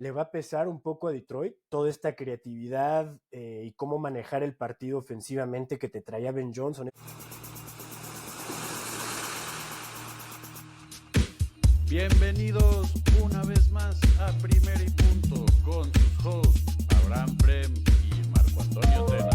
le va a pesar un poco a Detroit toda esta creatividad y cómo manejar el partido ofensivamente que te traía Ben Johnson. Bienvenidos una vez más a Primer y Punto con sus hosts Abraham Prem y Marco Antonio Tena.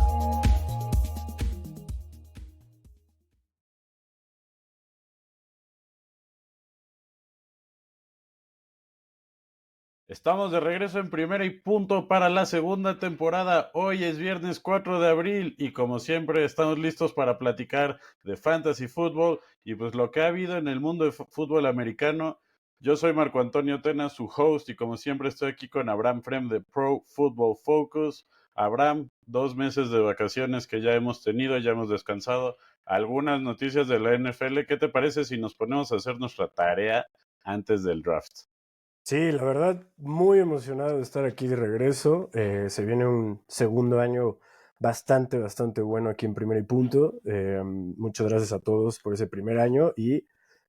Estamos de regreso en Primera y Punto para la segunda temporada. Hoy es viernes 4 de abril y como siempre estamos listos para platicar de fantasy fútbol y pues lo que ha habido en el mundo de fútbol americano. Yo soy Marco Antonio Tena, su host, y como siempre estoy aquí con Abraham Frem de Pro Football Focus. Abraham, 2 meses de vacaciones que ya hemos tenido, ya hemos descansado. Algunas noticias de la NFL. ¿Qué te parece si nos ponemos a hacer nuestra tarea antes del draft? Sí, la verdad, muy emocionado de estar aquí de regreso. Se viene un segundo año bastante bueno aquí en Primera y Punto. Muchas gracias a todos por ese primer año y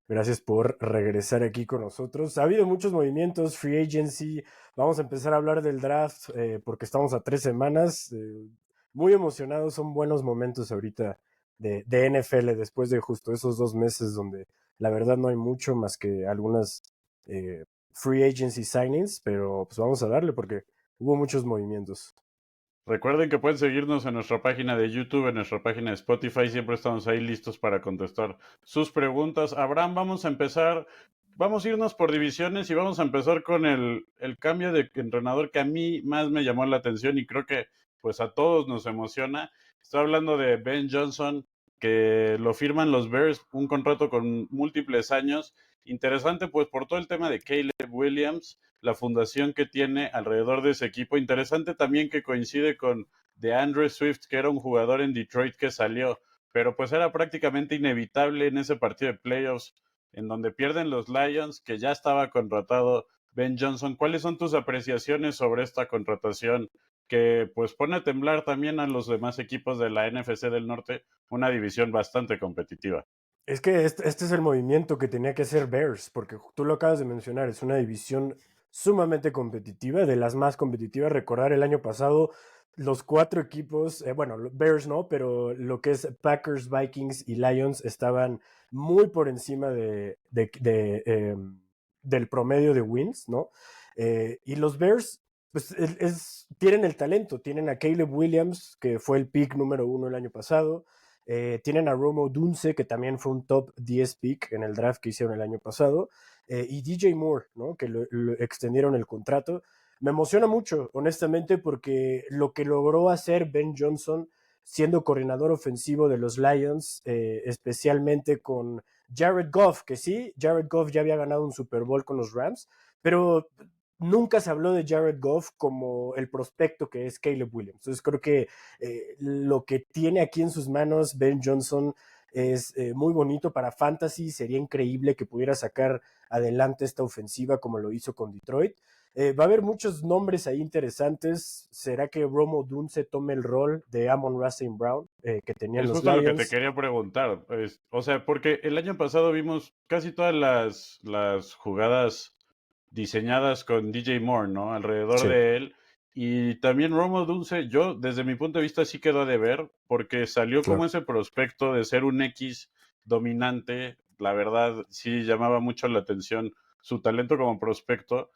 gracias por regresar aquí con nosotros. Ha habido muchos movimientos, free agency. Vamos a empezar a hablar del draft porque estamos a 3 semanas. Muy emocionados, son buenos momentos ahorita de NFL después de justo esos 2 meses donde la verdad no hay mucho más que algunas eh, free agency signings, pero pues vamos a darle porque hubo muchos movimientos. Recuerden que pueden seguirnos en nuestra página de YouTube, en nuestra página de Spotify. Siempre estamos ahí listos para contestar sus preguntas. Abraham, vamos a empezar. Vamos a irnos por divisiones y vamos a empezar con el cambio de entrenador que a mí más me llamó la atención y creo que pues a todos nos emociona. Estoy hablando de Ben Johnson, que lo firman los Bears, un contrato con múltiples años. Interesante pues por todo el tema de Caleb Williams, la fundación que tiene alrededor de ese equipo. Interesante también que coincide con DeAndre Swift, que era un jugador en Detroit que salió, pero pues era prácticamente inevitable en ese partido de playoffs en donde pierden los Lions, que ya estaba contratado Ben Johnson. ¿Cuáles son tus apreciaciones sobre esta contratación que pues pone a temblar también a los demás equipos de la NFC del Norte, una división bastante competitiva? Es que este es el movimiento que tenía que hacer Bears, porque tú lo acabas de mencionar, es una división sumamente competitiva, de las más competitivas. Recordar el año pasado, los cuatro equipos, bueno, Bears no, pero lo que es Packers, Vikings y Lions estaban muy por encima del promedio de wins, ¿no? Y los Bears, pues tienen el talento, tienen a Caleb Williams, que fue el pick número 1 el año pasado. Tienen a Romo Dunce, que también fue un top 10 pick en el draft que hicieron el año pasado, y DJ Moore, ¿no? Que lo extendieron el contrato. Me emociona mucho, honestamente, porque lo que logró hacer Ben Johnson siendo coordinador ofensivo de los Lions, especialmente con Jared Goff, que sí, Jared Goff ya había ganado un Super Bowl con los Rams, pero nunca se habló de Jared Goff como el prospecto que es Caleb Williams. Entonces creo que lo que tiene aquí en sus manos Ben Johnson es muy bonito para fantasy. Sería increíble que pudiera sacar adelante esta ofensiva como lo hizo con Detroit. Va a haber muchos nombres ahí interesantes. ¿Será que Romo Dunce tome el rol de Amon-Ra St. Brown que tenían Es los justo lo que te Lions? quería preguntar. O sea, porque el año pasado vimos casi todas las jugadas diseñadas con DJ Moore, ¿no? Alrededor Sí, de él. Y también Romo Dulce, yo desde mi punto de vista sí quedó a deber, porque salió como claro. ese prospecto de ser un X dominante. La verdad, sí llamaba mucho la atención su talento como prospecto.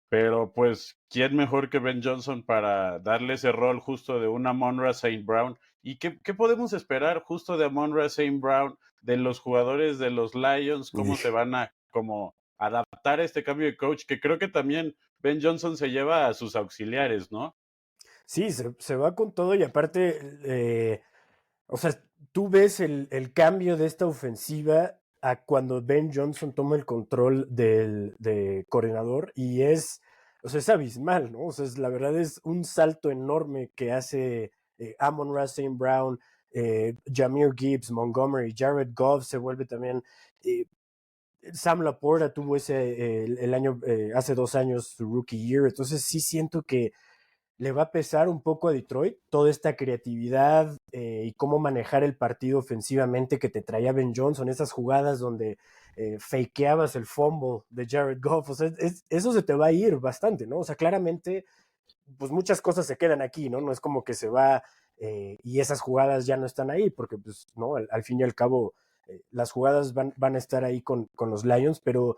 Pero pues, ¿quién mejor que Ben Johnson para darle ese rol justo de una Amon-Ra St. Brown? ¿Y qué podemos esperar justo de Amon-Ra St. Brown, de los jugadores de los Lions? ¿Cómo se van a como adaptar a este cambio de coach? Que creo que también Ben Johnson se lleva a sus auxiliares, ¿no? Sí, se va con todo y aparte, o sea, tú ves el cambio de esta ofensiva a cuando Ben Johnson toma el control de coordinador y o sea, es abismal, ¿no? O sea, la verdad es un salto enorme que hace Amon-Ra St. Brown, Jahmyr Gibbs, Montgomery, Jared Goff se vuelve también. eh, Sam Laporta tuvo ese el año, hace 2 años, su rookie year, entonces sí siento que le va a pesar un poco a Detroit toda esta creatividad y cómo manejar el partido ofensivamente que te traía Ben Johnson, esas jugadas donde fakeabas el fumble de Jared Goff, o sea, eso se te va a ir bastante, ¿no? O sea, claramente, pues muchas cosas se quedan aquí, ¿no? No es como que se va y esas jugadas ya no están ahí, porque pues, ¿no? Al fin y al cabo, las jugadas van a estar ahí con los Lions, pero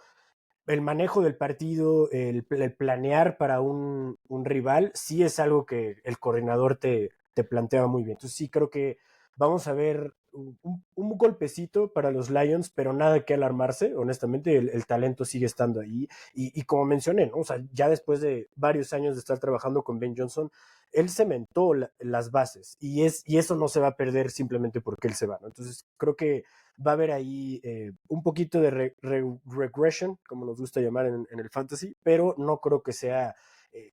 el manejo del partido, el planear para un rival, sí es algo que el coordinador te plantea muy bien. Entonces sí creo que vamos a ver un golpecito para los Lions, pero nada que alarmarse, honestamente, el talento sigue estando ahí. Y como mencioné, ¿no? O sea, ya después de varios años de estar trabajando con Ben Johnson, él cementó las bases y eso no se va a perder simplemente porque él se va, ¿no? Entonces creo que va a haber ahí un poquito de regression, como nos gusta llamar en el fantasy, pero no creo que sea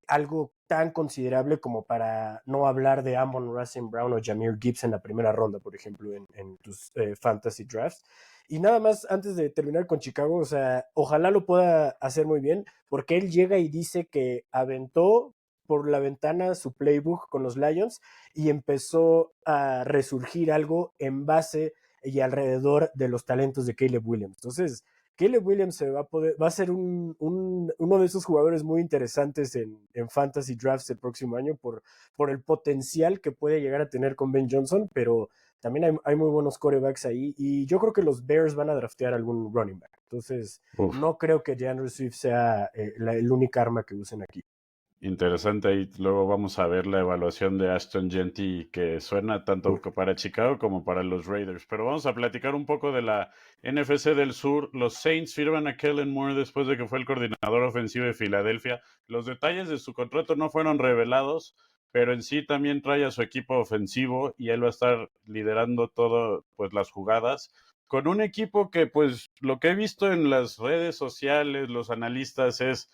algo tan considerable como para no hablar de Amon-Ra St. Brown o Jahmyr Gibbs en la primera ronda, por ejemplo, en tus fantasy drafts. Y nada más, antes de terminar con Chicago, o sea, ojalá lo pueda hacer muy bien, porque él llega y dice que aventó por la ventana su playbook con los Lions y empezó a resurgir algo en base y alrededor de los talentos de Caleb Williams. Entonces, Caleb Williams va a ser uno de esos jugadores muy interesantes en Fantasy Drafts el próximo año por el potencial que puede llegar a tener con Ben Johnson, pero también hay muy buenos corebacks ahí y yo creo que los Bears van a draftear algún running back. Entonces, Uf. no creo que DeAndre Swift sea el única arma que usen aquí. Interesante, ahí luego vamos a ver la evaluación de Ashton Genty que suena tanto Uf. para Chicago como para los Raiders. Pero vamos a platicar un poco de la NFC del Sur. Los Saints firman a Kellen Moore después de que fue el coordinador ofensivo de Filadelfia. Los detalles de su contrato no fueron revelados, pero en sí también trae a su equipo ofensivo y él va a estar liderando todo, pues las jugadas. Con un equipo que, pues, lo que he visto en las redes sociales, los analistas es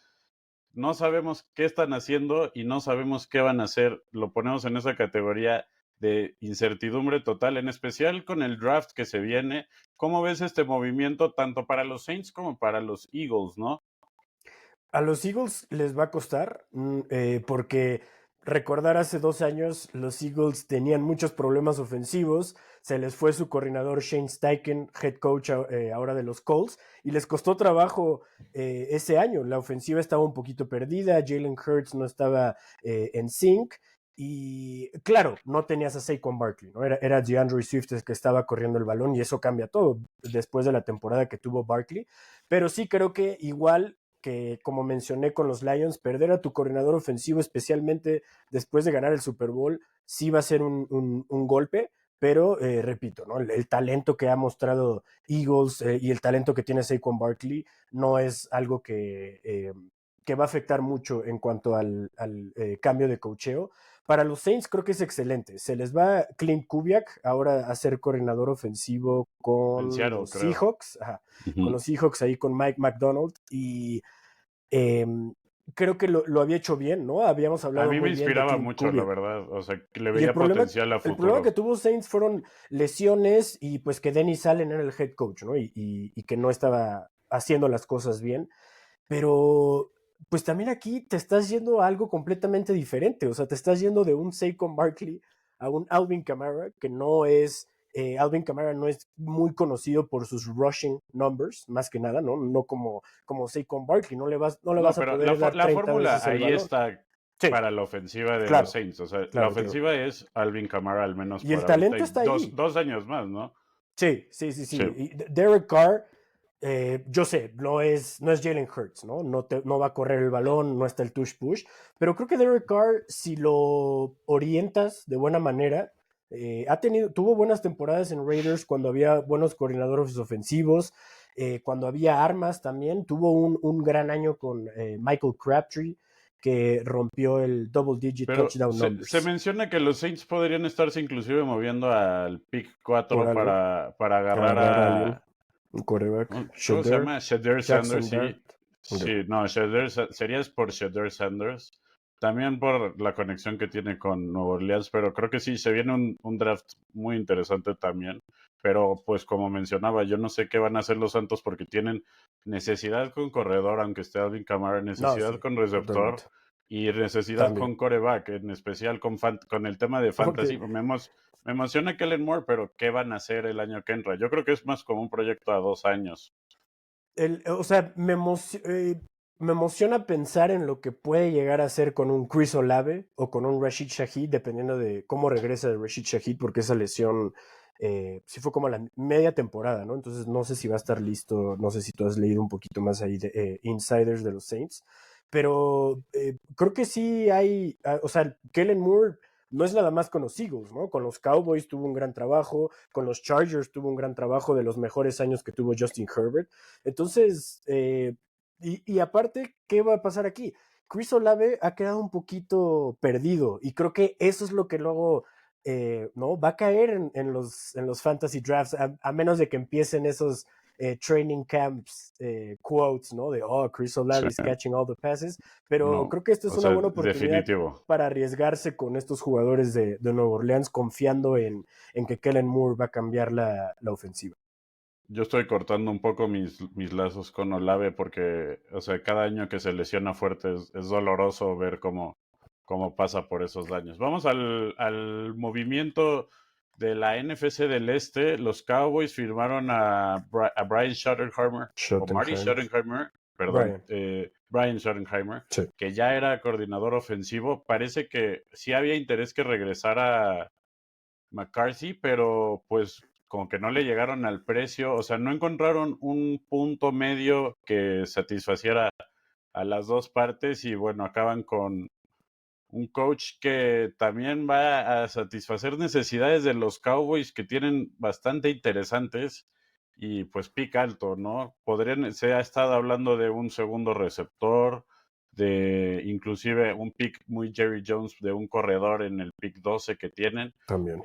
no sabemos qué están haciendo y no sabemos qué van a hacer. Lo ponemos en esa categoría de incertidumbre total, en especial con el draft que se viene. ¿Cómo ves este movimiento tanto para los Saints como para los Eagles, no? A los Eagles les va a costar porque recordar hace 2 años los Eagles tenían muchos problemas ofensivos, se les fue su coordinador Shane Steichen, head coach ahora de los Colts, y les costó trabajo ese año. La ofensiva estaba un poquito perdida, Jalen Hurts no estaba en sync. Y claro, no tenías a Saquon Barkley, ¿no? Era DeAndre Swift el que estaba corriendo el balón y eso cambia todo después de la temporada que tuvo Barkley. Pero sí creo que igual que, como mencioné con los Lions, perder a tu coordinador ofensivo, especialmente después de ganar el Super Bowl, sí va a ser un golpe, pero repito, ¿no? El talento que ha mostrado Eagles y el talento que tiene Saquon Barkley no es algo que va a afectar mucho en cuanto al cambio de coacheo. Para los Saints creo que es excelente. Se les va Clint Kubiak ahora a ser coordinador ofensivo En con Seattle, los creo. Seahawks. Ajá, con Uh-huh. los Seahawks ahí con Mike McDonald y eh, creo que lo había hecho bien, ¿no? Habíamos A hablado mí me muy bien de inspiraba Clint mucho, la Kubiak. verdad. O sea, que le Y veía potencial a el problema que futuro. tuvo Saints fueron lesiones y pues que Dennis Allen era el head coach, ¿no? Y que no estaba haciendo las cosas bien. Pero pues también aquí te estás yendo a algo completamente diferente. O sea, te estás yendo de un Saquon Barkley a un Alvin Kamara, que no es. Alvin Kamara no es muy conocido por sus rushing numbers, más que nada, ¿no? No como Saquon Barkley. No le vas No, a pero la, poder dar la 30 fórmula veces el ahí balón. está Sí, para la ofensiva de los claro, Saints. O sea, la claro, claro. ofensiva es Alvin Kamara al menos Y por el ahorita talento y está dos, ahí. 2 años más, ¿no? Sí, sí, sí, Sí. sí. Y Derek Carr, yo sé, no es Jalen Hurts, ¿no? No va a correr el balón, no está el touch push, pero creo que Derek Carr, si lo orientas de buena manera, tuvo buenas temporadas en Raiders cuando había buenos coordinadores ofensivos, cuando había armas también, tuvo un gran año con Michael Crabtree, que rompió el double digit Pero touchdown se numbers menciona que los Saints podrían estarse inclusive moviendo al pick por 4 algo, para agarrar agarrar a alguien, a... un quarterback, ¿Cómo se Shadur, llama? Shadur Sanders, Jackson sí. Dart. Sí, no, Shadur, serías por Shadur Sanders. También por la conexión que tiene con Nueva Orleans, pero creo que sí, se viene un draft muy interesante también. Pero pues como mencionaba, yo no sé qué van a hacer los Santos porque tienen necesidad con corredor, aunque esté Alvin Kamara, No, necesidad sí, con receptor. totalmente. y necesidad también. con quarterback, en especial con el tema de Ok, fantasy. Me emociona Kellen Moore, pero ¿qué van a hacer el año que entra? Yo creo que es más como un proyecto a 2 años. o sea, me emociona pensar en lo que puede llegar a ser con un Chris Olave o con un Rashid Shaheed, dependiendo de cómo regresa de Rashid Shaheed, porque esa lesión sí fue como la media temporada, ¿no? Entonces no sé si va a estar listo, no sé si tú has leído un poquito más ahí de insiders de los Saints, pero creo que sí hay, o sea, Kellen Moore no es nada más con los Eagles, ¿no? Con los Cowboys tuvo un gran trabajo, con los Chargers tuvo un gran trabajo, de los mejores años que tuvo Justin Herbert. Entonces, y aparte, ¿qué va a pasar aquí? Chris Olave ha quedado un poquito perdido y creo que eso es lo que luego no va a caer en los fantasy drafts, a menos de que empiecen esos training camps quotes, ¿no? De, oh, Chris Sí, Olave is catching all the passes, pero no, creo que esta es o una sea, buena oportunidad definitivo. para arriesgarse con estos jugadores de Nueva Orleans, confiando en que Kellen Moore va a cambiar la ofensiva. Yo estoy cortando un poco mis lazos con Olave porque, o sea, cada año que se lesiona fuerte es doloroso ver cómo pasa por esos daños. Vamos al movimiento de la NFC del Este. Los Cowboys firmaron a Brian Schottenheimer, o Marty Schottenheimer. Schottenheimer, perdón, Brian. Brian Schottenheimer, Sí. que ya era coordinador ofensivo. Parece que sí había interés que regresara McCarthy, pero pues como que no le llegaron al precio, o sea, no encontraron un punto medio que satisfaciera a las dos partes y bueno, acaban con un coach que también va a satisfacer necesidades de los Cowboys que tienen bastante interesantes y pues pick alto, ¿no? Se ha estado hablando de un segundo receptor, de inclusive un pick muy Jerry Jones de un corredor en el pick 12 que tienen. También.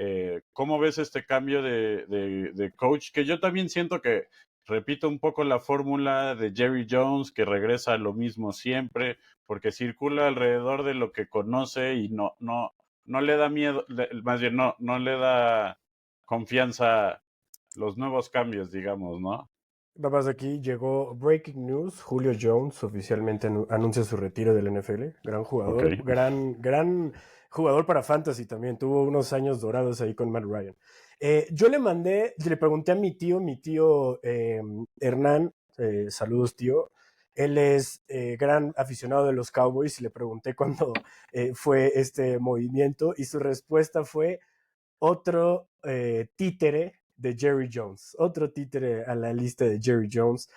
¿Cómo ves este cambio de coach? Que yo también siento que repite un poco la fórmula de Jerry Jones, que regresa a lo mismo siempre, porque circula alrededor de lo que conoce y no le da miedo, más bien no le da confianza los nuevos cambios, digamos, ¿no? Nada más aquí llegó Breaking News. Julio Jones oficialmente anuncia su retiro del NFL. Gran Ok. jugador, gran jugador para Fantasy también. Tuvo unos años dorados ahí con Matt Ryan. Yo le pregunté a mi tío Hernán, saludos tío. Él es gran aficionado de los Cowboys y le pregunté cuándo fue este movimiento y su respuesta fue otro títere de Jerry Jones, otro títere a la lista de Jerry Jones.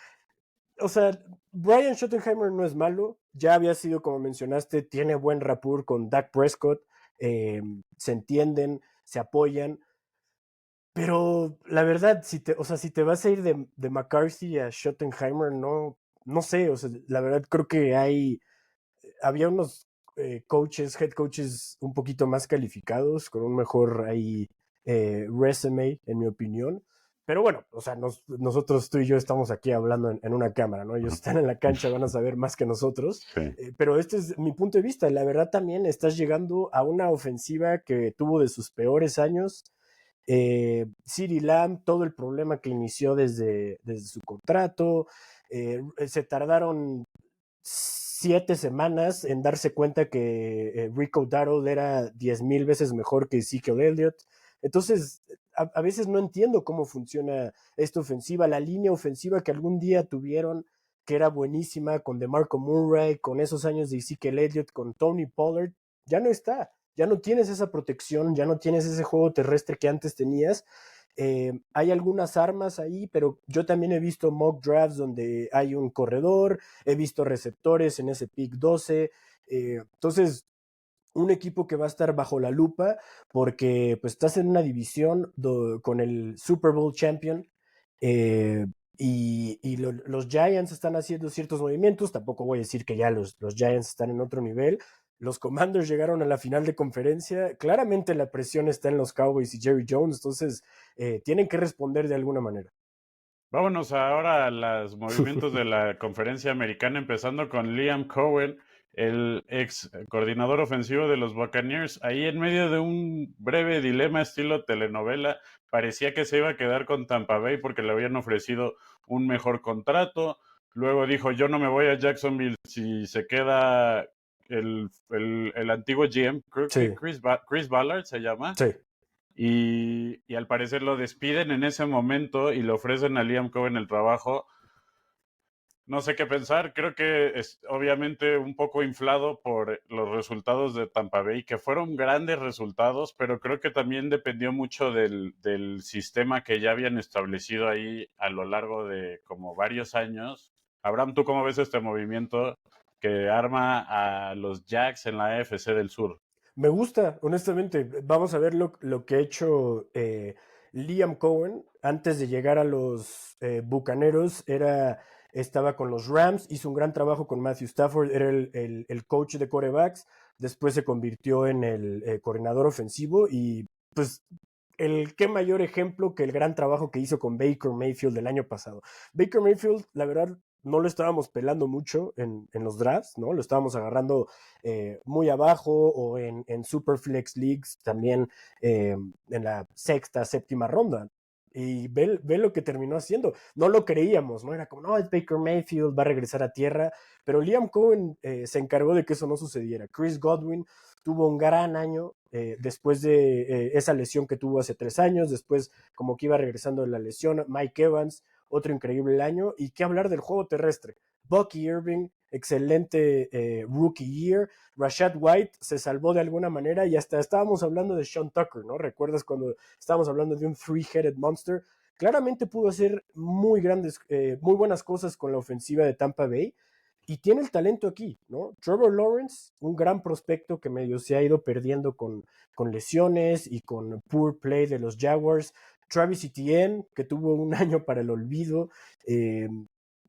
O sea, Brian Schottenheimer no es malo, ya había sido, como mencionaste, tiene buen rapport con Dak Prescott, se entienden, se apoyan, pero la verdad, o sea, si te vas a ir de McCarthy a Schottenheimer, no sé, o sea, la verdad creo que había unos head coaches un poquito más calificados, con un mejor ahí resume, en mi opinión. Pero bueno, o sea, nosotros tú y yo estamos aquí hablando en una cámara, ¿no? Ellos están en la cancha, van a saber más que nosotros. Sí. Pero este es mi punto de vista. La verdad también estás llegando a una ofensiva que tuvo de sus peores años. CeeDee Lamb, todo el problema que inició desde su contrato. Se tardaron 7 semanas en darse cuenta que Rico Darrell era 10,000 veces mejor que Ezekiel Elliott. Entonces, a veces no entiendo cómo funciona esta ofensiva, la línea ofensiva que algún día tuvieron, que era buenísima, con DeMarco Murray, con esos años de Ezekiel Elliott, con Tony Pollard, ya no está. Ya no tienes esa protección, ya no tienes ese juego terrestre que antes tenías. Hay algunas armas ahí, pero yo también he visto mock drafts donde hay un corredor, he visto receptores en ese pick 12. Entonces, un equipo que va a estar bajo la lupa porque pues estás en una división con el Super Bowl champion eh, los Giants están haciendo ciertos movimientos, tampoco voy a decir que ya los Giants están en otro nivel. Los Commanders llegaron a la final de conferencia, claramente la presión está en los Cowboys y Jerry Jones, entonces tienen que responder de alguna manera. Vámonos ahora a los movimientos de la conferencia americana, empezando con Liam Cohen, el ex coordinador ofensivo de los Buccaneers. Ahí en medio de un breve dilema estilo telenovela, parecía que se iba a quedar con Tampa Bay porque le habían ofrecido un mejor contrato. Luego dijo, yo no me voy a Jacksonville si se queda el antiguo GM, creo que Sí, Chris Ballard se llama, sí. y al parecer lo despiden en ese momento y le ofrecen a Liam Cohen el trabajo. No sé qué pensar, creo que es obviamente un poco inflado por los resultados de Tampa Bay, que fueron grandes resultados, pero creo que también dependió mucho del sistema que ya habían establecido ahí a lo largo de como varios años. Abraham, ¿tú cómo ves este movimiento que arma a los Jacks en la AFC del Sur? Me gusta, honestamente. Vamos a ver lo que ha hecho Liam Cohen antes de llegar a los Bucaneros. Estaba con los Rams, hizo un gran trabajo con Matthew Stafford, era el coach de quarterbacks. Después se convirtió en el coordinador ofensivo y pues qué mayor ejemplo que el gran trabajo que hizo con Baker Mayfield el año pasado. Baker Mayfield, la verdad, no lo estábamos pelando mucho en los drafts, ¿no? Lo estábamos agarrando muy abajo o en Superflex Leagues también en la sexta, séptima ronda. Y ve lo que terminó haciendo. No lo creíamos, ¿no? Era como, no, es Baker Mayfield, va a regresar a tierra. Pero Liam Cohen se encargó de que eso no sucediera. Chris Godwin tuvo un gran año después de esa lesión que tuvo hace 3 años. Después, como que iba regresando de la lesión. Mike Evans, otro increíble año. Y qué hablar del juego terrestre. Bucky Irving, excelente rookie year. Rashad White se salvó de alguna manera y hasta estábamos hablando de Sean Tucker, ¿no? ¿Recuerdas cuando estábamos hablando de un three-headed monster? Claramente pudo hacer muy buenas cosas con la ofensiva de Tampa Bay y tiene el talento aquí, ¿no? Trevor Lawrence, un gran prospecto que medio se ha ido perdiendo con lesiones y con poor play de los Jaguars. Travis Etienne, que tuvo un año para el olvido. Eh,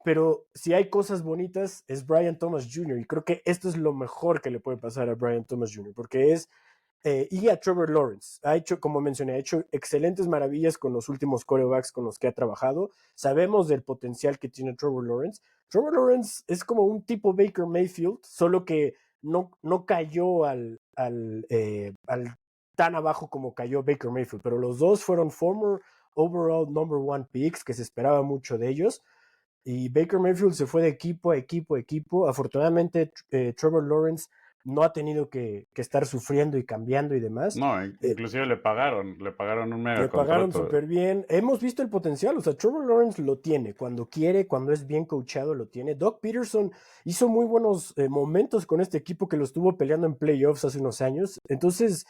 pero si hay cosas bonitas, es Brian Thomas Jr. Y creo que esto es lo mejor que le puede pasar a Brian Thomas Jr., porque y a Trevor Lawrence. Ha hecho, como mencioné, ha hecho excelentes maravillas con los últimos quarterbacks con los que ha trabajado. Sabemos del potencial que tiene Trevor Lawrence. Trevor Lawrence es como un tipo Baker Mayfield, solo que no cayó al tan abajo como cayó Baker Mayfield, pero los dos fueron former overall number one picks, que se esperaba mucho de ellos. Y Baker Mayfield se fue de equipo a equipo a equipo. Afortunadamente, Trevor Lawrence no ha tenido que estar sufriendo y cambiando y demás. No, Eh, inclusive le pagaron un mega Le pagaron contrato. súper bien. Hemos visto el potencial. O sea, Trevor Lawrence lo tiene. Cuando quiere, cuando es bien coachado, lo tiene. Doug Peterson hizo muy buenos momentos con este equipo que lo estuvo peleando en playoffs hace unos años. Entonces,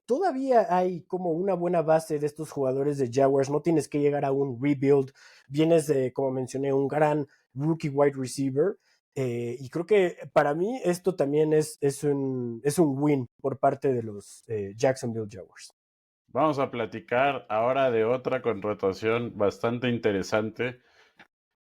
todavía hay como una buena base de estos jugadores de Jaguars. No tienes que llegar a un rebuild. Vienes de, como mencioné, un gran rookie wide receiver. Y creo que para mí esto también es un win por parte de los Jacksonville Jaguars. Vamos a platicar ahora de otra contratación bastante interesante,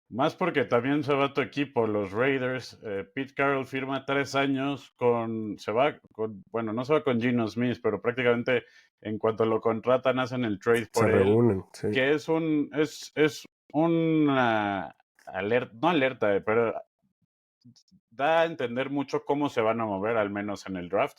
más porque también se va tu equipo, los Raiders. Pete Carroll firma 3 años bueno, no se va con Geno Smith, pero prácticamente en cuanto lo contratan hacen el trade Se por él, reúnen, sí. que es una alerta, no alerta, pero da a entender mucho cómo se van a mover, al menos en el draft.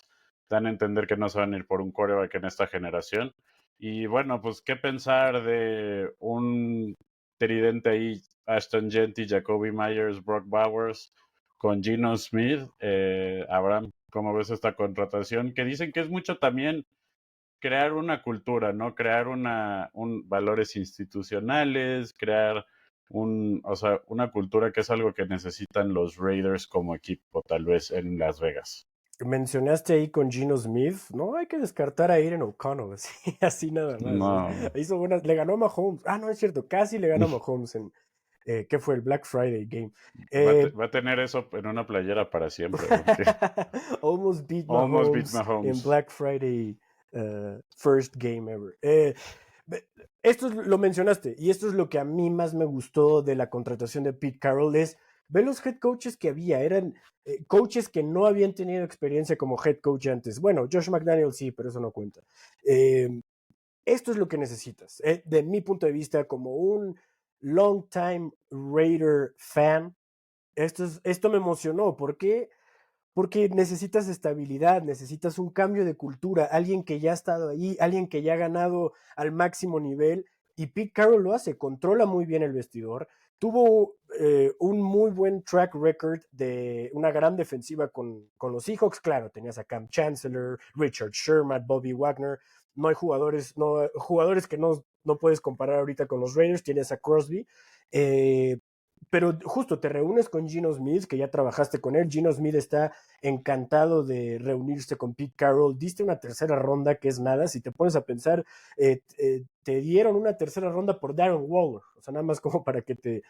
Dan a entender que no se van a ir por un quarterback en esta generación. Y bueno, pues qué pensar de un tridente ahí, Ashton Genty, Jacoby Myers, Brock Bowers, con Geno Smith. Abraham, ¿cómo ves esta contratación? Que dicen que es mucho también crear una cultura, ¿no? Crear valores institucionales, crear o sea, una cultura que es algo que necesitan los Raiders como equipo, tal vez en Las Vegas. Mencionaste ahí con Geno Smith, no hay que descartar a Aiden O'Connell, así nada más. No, Hizo buenas, le ganó a Mahomes. Ah, no es cierto, casi le ganó a Mahomes en, ¿qué fue? El Black Friday Game. Eh, va a tener eso en una playera para siempre, porque Almost beat almost beat Mahomes in Mahomes. Black Friday first game ever. Esto lo mencionaste y esto es lo que a mí más me gustó de la contratación de Pete Carroll es ver los head coaches que había, eran coaches que no habían tenido experiencia como head coach antes. Bueno, Josh McDaniel sí, pero eso no cuenta. Eh, Esto es lo que necesitas. De mi punto de vista, como un long time Raider fan, esto me emocionó. ¿Por qué? Porque necesitas estabilidad, necesitas un cambio de cultura, alguien que ya ha estado ahí, alguien que ya ha ganado al máximo nivel. Y Pete Carroll lo hace, controla muy bien el vestidor, tuvo un muy buen track record de una gran defensiva con los Seahawks. Claro, tenías a Cam Chancellor, Richard Sherman, Bobby Wagner. No hay jugadores que no puedes comparar ahorita con los Raiders. Tienes a Crosby. Eh, pero justo te reúnes con Geno Smith, que ya trabajaste con él. Geno Smith está encantado de reunirse con Pete Carroll. Diste una tercera ronda, que es nada. Si te pones a pensar, te dieron una tercera ronda por Darren Waller. O sea, nada más como para que te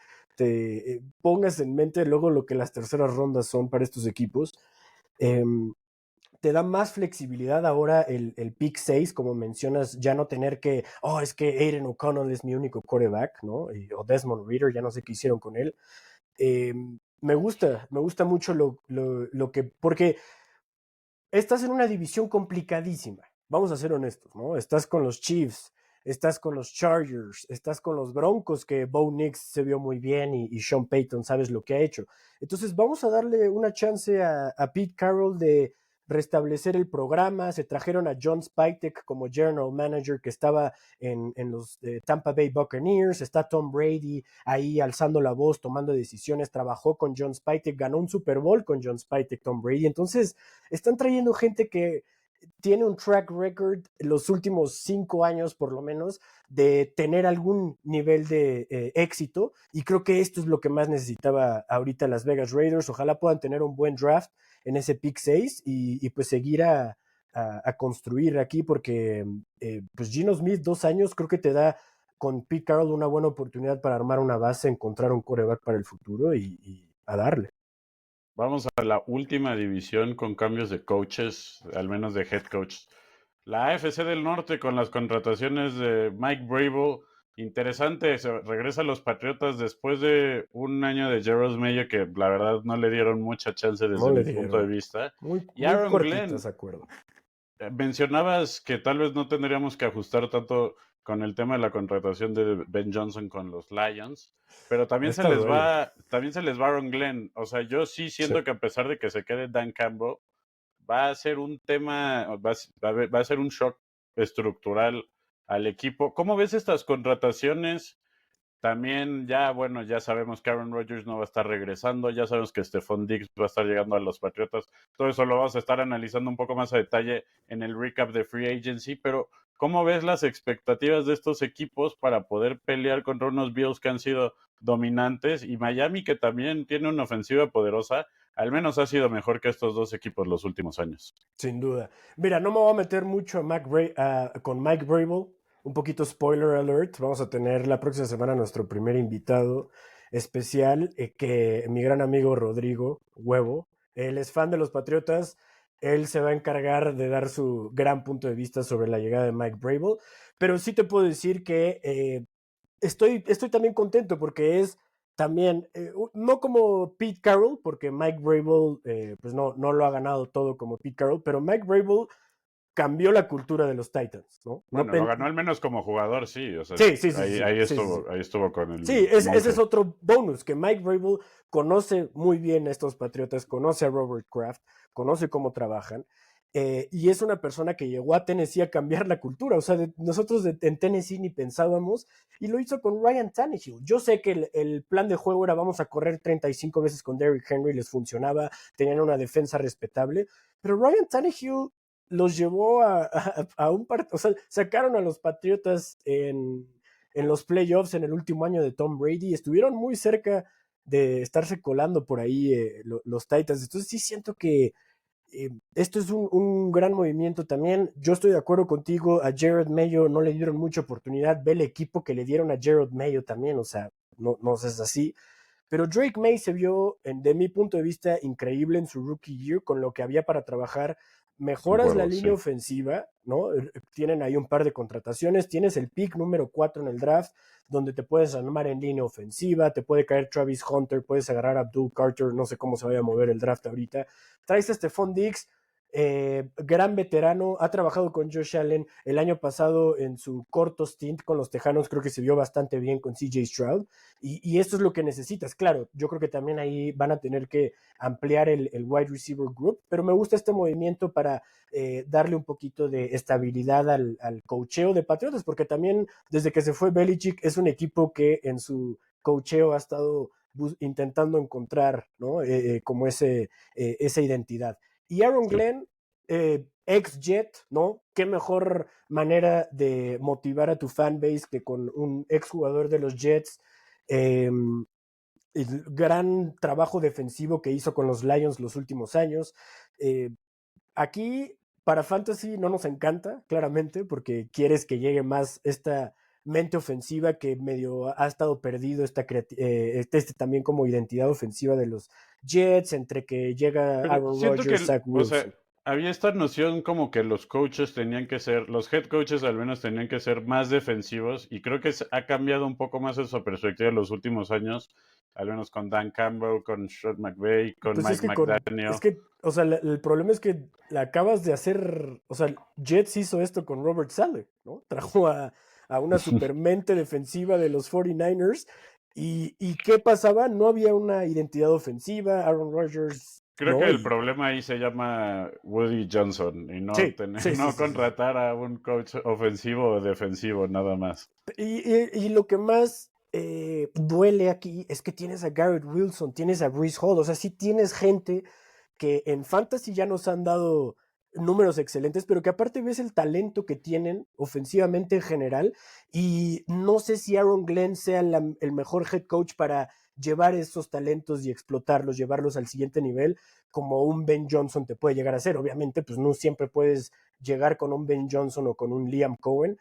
pongas en mente luego lo que las terceras rondas son para estos equipos. Eh, Te da más flexibilidad ahora el pick 6, como mencionas, ya no tener que, es que Aiden O'Connell es mi único quarterback, ¿no? O Desmond Reader, ya no sé qué hicieron con él. Eh, me gusta mucho lo que, porque estás en una división complicadísima. Vamos a ser honestos, ¿no? Estás con los Chiefs, estás con los Chargers, estás con los Broncos, que Bo Nix se vio muy bien y Sean Payton sabes lo que ha hecho. Entonces vamos a darle una chance a Pete Carroll de restablecer el programa. Se trajeron a John Spytek como general manager, que estaba en los Tampa Bay Buccaneers. Está Tom Brady ahí alzando la voz, tomando decisiones. Trabajó con John Spytek, ganó un Super Bowl con John Spytek, Tom Brady. Entonces están trayendo gente que tiene un track record los últimos 5 años por lo menos de tener algún nivel de éxito, y creo que esto es lo que más necesitaba ahorita Las Vegas Raiders. Ojalá puedan tener un buen draft en ese pick 6 y pues seguir a construir aquí, porque pues Geno Smith 2 años creo que te da con Pete Carroll una buena oportunidad para armar una base, encontrar un quarterback para el futuro y a darle. Vamos a la última división con cambios de coaches, al menos de head coach. La AFC del Norte con las contrataciones de Mike Vrabel. Interesante, regresa a los Patriotas después de un año de Gerald Mayo que la verdad no le dieron mucha chance No desde le mi punto de dieron. vista. Muy, Y muy Aaron cortitas, Glenn, acuerdo. mencionabas que tal vez no tendríamos que ajustar tanto con el tema de la contratación de Ben Johnson con los Lions, pero Ha estado ahí. también se les va Aaron Glenn. O sea, yo sí Sí. siento que a pesar de que se quede Dan Campbell, va a ser un tema, va a ser un shock estructural al equipo. ¿Cómo ves estas contrataciones? También ya, bueno, ya sabemos que Aaron Rodgers no va a estar regresando, ya sabemos que Stephon Diggs va a estar llegando a los Patriotas. Todo eso lo vamos a estar analizando un poco más a detalle en el recap de Free Agency, pero ¿cómo ves las expectativas de estos equipos para poder pelear contra unos Bills que han sido dominantes y Miami que también tiene una ofensiva poderosa? Al menos ha sido mejor que estos dos equipos los últimos años. Sin duda. Mira, no me voy a meter mucho con Mike Vrabel. Un poquito spoiler alert. Vamos a tener la próxima semana nuestro primer invitado especial, que mi gran amigo Rodrigo Huevo. Él es fan de los Patriotas. Él se va a encargar de dar su gran punto de vista sobre la llegada de Mike Vrabel. Pero sí te puedo decir que estoy también contento porque es también, no como Pete Carroll, porque Mike Vrabel pues no lo ha ganado todo como Pete Carroll, pero Mike Vrabel cambió la cultura de los Titans, ¿no? Bueno, lo ganó al menos como jugador, sí. O sea, Sí, sí, sí, sí, sí, sí, sí. ahí estuvo con Sí, el ese es monje. otro bonus, que Mike Vrabel conoce muy bien a estos Patriotas, conoce a Robert Kraft, conoce cómo trabajan, y es una persona que llegó a Tennessee a cambiar la cultura. O sea, nosotros en Tennessee ni pensábamos, y lo hizo con Ryan Tannehill. Yo sé que el plan de juego era vamos a correr 35 veces con Derrick Henry, les funcionaba, tenían una defensa respetable, pero Ryan Tannehill los llevó a un partido, o sea, sacaron a los Patriotas en los playoffs en el último año de Tom Brady. Estuvieron muy cerca de estarse colando por ahí los Titans. Entonces sí siento que esto es un gran movimiento también. Yo estoy de acuerdo contigo. A Jared Mayo no le dieron mucha oportunidad. Ve el equipo que le dieron a Jared Mayo también. O sea, no es así. Pero Drake May se vio, de mi punto de vista, increíble en su rookie year con lo que había para trabajar. Mejoras la Concuerdo, línea sí. ofensiva, ¿no? Tienen ahí un par de contrataciones. Tienes el pick número 4 en el draft, donde te puedes armar en línea ofensiva. Te puede caer Travis Hunter, puedes agarrar a Abdul Carter. No sé cómo se vaya a mover el draft ahorita. Traes a Stephon Diggs. Gran veterano, ha trabajado con Josh Allen el año pasado en su corto stint con los Tejanos, creo que se vio bastante bien con CJ Stroud, y esto es lo que necesitas. Claro, yo creo que también ahí van a tener que ampliar el wide receiver group, pero me gusta este movimiento para darle un poquito de estabilidad al coacheo de Patriotas, porque también desde que se fue Belichick es un equipo que en su coacheo ha estado intentando encontrar, ¿no? Como esa identidad. Y Aaron Sí. Glenn, ex-Jet, ¿no? Qué mejor manera de motivar a tu fanbase que con un exjugador de los Jets. El gran trabajo defensivo que hizo con los Lions los últimos años. Eh, Aquí, para Fantasy, no nos encanta, claramente, porque quieres que llegue más esta mente ofensiva que medio ha estado perdido, también como identidad ofensiva de los Jets, entre que llega Pero Aaron siento Rodgers, que, Zach o sea, Wilson. había esta noción como que los coaches tenían que ser, los head coaches al menos tenían que ser más defensivos y creo que ha cambiado un poco más esa perspectiva en los últimos años, al menos con Dan Campbell, con Sean McVay, con Pues Mike es McDaniel. que, o sea, el problema es que la acabas de hacer, o sea, Jets hizo esto con Robert Saleh, ¿no? Trajo a una supermente defensiva de los 49ers y ¿qué pasaba? No había una identidad ofensiva, Aaron Rodgers, Creo que ¿no? el Y problema ahí se llama Woody Johnson y no sí, tener, sí, sí, no sí, sí, sí. contratar a un coach ofensivo o defensivo nada más. Y lo que más duele aquí es que tienes a Garrett Wilson, tienes a Brees Hall, o sea, sí tienes gente que en Fantasy ya nos han dado números excelentes, pero que aparte ves el talento que tienen ofensivamente en general, y no sé si Aaron Glenn sea el mejor head coach para llevar esos talentos y explotarlos, llevarlos al siguiente nivel, como un Ben Johnson te puede llegar a ser. Obviamente, pues no siempre puedes llegar con un Ben Johnson o con un Liam Cohen.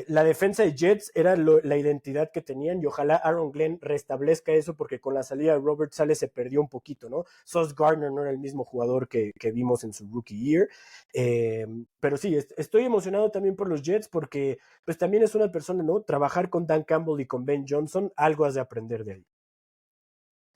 La defensa de Jets era la identidad que tenían y ojalá Aaron Glenn restablezca eso porque con la salida de Robert Sale se perdió un poquito, ¿no? Sauce Gardner no era el mismo jugador que vimos en su rookie year, pero sí, estoy emocionado también por los Jets porque pues también es una persona, ¿no? Trabajar con Dan Campbell y con Ben Johnson, algo has de aprender de ahí.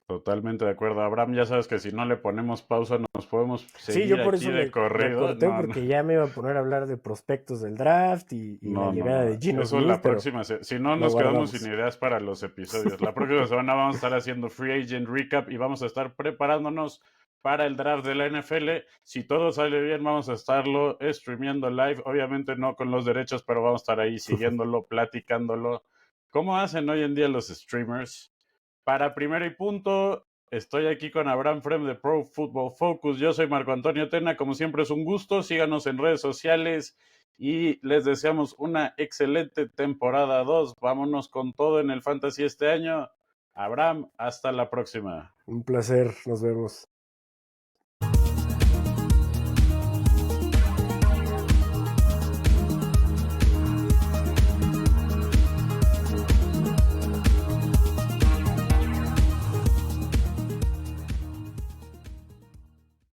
Totalmente de acuerdo. Abraham, ya sabes que si no le ponemos pausa nos podemos Sí, seguir yo por aquí eso de me corrido. corté No, no, porque ya me iba a poner a hablar de prospectos del draft y la no, no, llegada de no. Gino Eso Smith, la pero próxima. Si no, lo nos quedamos sin guardamos. ideas para los episodios. La próxima semana vamos a estar haciendo Free Agent Recap y vamos a estar preparándonos para el draft de la NFL. Si todo sale bien, vamos a estarlo streameando live. Obviamente no con los derechos, pero vamos a estar ahí siguiéndolo, platicándolo. ¿Cómo hacen hoy en día los streamers? Para primero y punto, estoy aquí con Abraham Frem de Pro Football Focus. Yo soy Marco Antonio Tena. Como siempre es un gusto. Síganos en redes sociales y les deseamos una excelente temporada 2. Vámonos con todo en el Fantasy este año. Abraham, hasta la próxima. Un placer, nos vemos.